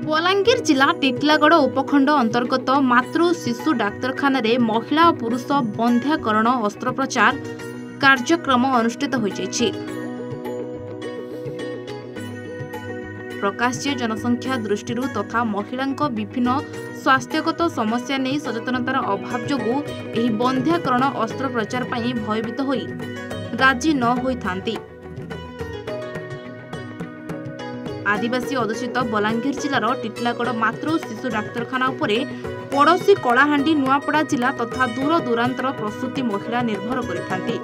बलांगीर जिला टिटलागढ़ उपखंड अंतर्गत मातृ शिशु डाक्तरखाना महिला और पुरुष बंध्याकरण अस्त्रोपचार कार्यक्रम अनुष्ठित हो प्रकाश जनसंख्या दृष्टि तथा महिला विभिन्न स्वास्थ्यगत समस्या नहीं सचेतनतार अभाव जोगु एही बंध्याकरण अस्त्रोपचार पर भयभीत होई राजी न होई थांती। आदिवासी अध्युषित बलांगीर जिलार टिटलागढ़ मातृ शिशु डाक्तरखाना उपरे पड़ोशी कलाहांडी नुआपड़ा जिला तथा दूर दूरांतर प्रसूति महिला निर्भर करिथांती।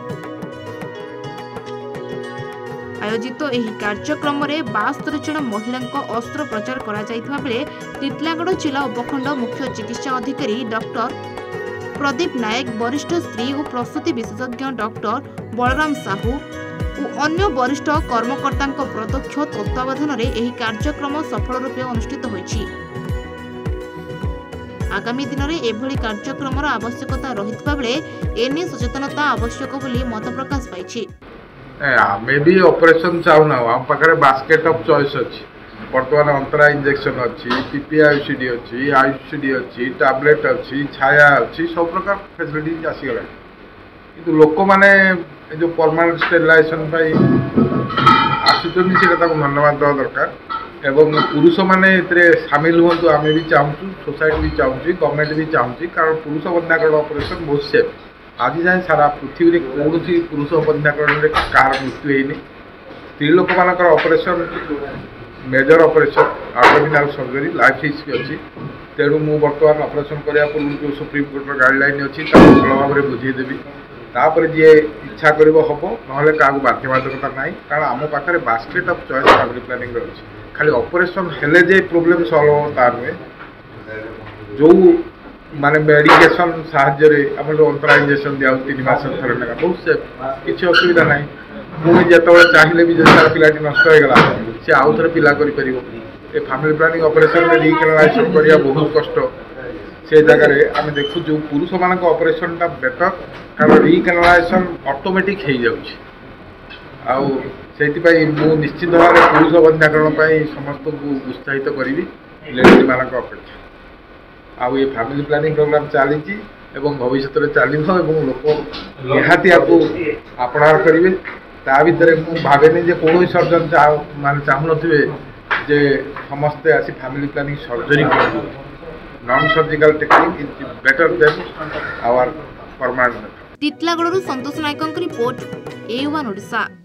आयोजित एही कार्यक्रम में 72 जन महिला अस्त्रोपचार करा जायथिबा बेले टिटलागढ़ जिला उपखंड मुख्य चिकित्सा अधिकारी डॉक्टर प्रदीप नायक, वरिष्ठ स्त्री और प्रसूति विशेषज्ञ डॉक्टर बलराम साहू और अन्य वरिष्ठ कर्मकर्ता प्रत्यक्ष तत्वावधान में यह कार्यक्रम सफल रूपे अनुष्ठित होइछि। आगामी दिन में एभली कार्यक्रम आवश्यकता रहितबा बेले एने सचेतनता आवश्यक बोली मत प्रकाश पाइछि। आमे भी ऑपरेशन चाहूना आम पाखे बास्केट ऑफ चॉइस अच्छी बर्तमान अंतरा इंजेक्शन अच्छी पीपीआईसीडी अच्छी आईसीडी अच्छी टैबलेट अच्छी छाया अच्छी सब प्रकार फैसिलिटी आसीगला कि लोक मैंने जो परमानेंट स्टेरिलाइजेशन आसुचंदी से धन्यवाद देवा दरकार एवं पुरुष मैंने सामिल हूँ आम भी चाहूँ सोसाइटी भी चाहूँ गवर्नमेंट भी चाहूँ कारण पुरुष बंध्याकरण ऑपरेशन बहुत सेफ आज जाए सारा पृथ्वी में कौन पुरुष बंध्याकरण कार मृत्यु होनी स्त्री लोक मान operation major operation abdominal surgery life risk अच्छी तेणु मु बर्तमान ऑपरेशन करने पूर्व जो सुप्रीम कोर्टर गाइडलाइन अच्छी भल भाव में बुझेदेवी तापर जी इच्छा कर हम ना क्या बाध्यबाधकता ना कारण आम पाखे basket of choice family planning अच्छी खाली ऑपरेशन हेले जे प्रोब्लेम सॉल्व हो तार नुहे जो माने मेडिकेशन साहाय्य आम जो अंतरा इंजेक्शन दिया 3 मास थर ना बहुत सेफ किसी असुविधा ना पुणी जो चाहिए भी जो पिलाटी नष्ट होगा सी आउ थे पिला कर फैमिली प्लानिंग ऑपरेशन में रिकनालाइजेशन करने बहुत कष्ट से जगह आम देखु जो पुरुष मान ऑपरेशन टा बेटर कारण रिकनालाइजेशन ऑटोमेटिक हो जाए मु निश्चित भाव में पुरुष बंध्याकरण समस्त को उत्साहित करी लेडीज मान अपेक्षा आउ ये फैमिली प्लानिंग प्रोग्राम चली भविष्य में चलो लोक निहाती आपणार करेंगे ता भर मुझे भावे जे कौन सर्जन मान चाहून जे समस्ते आसी फैमिली प्लानिंग सर्जरी कर non surgical technique is better than our permanent. Titlagarh Santosh Nayak report A1 Odisha.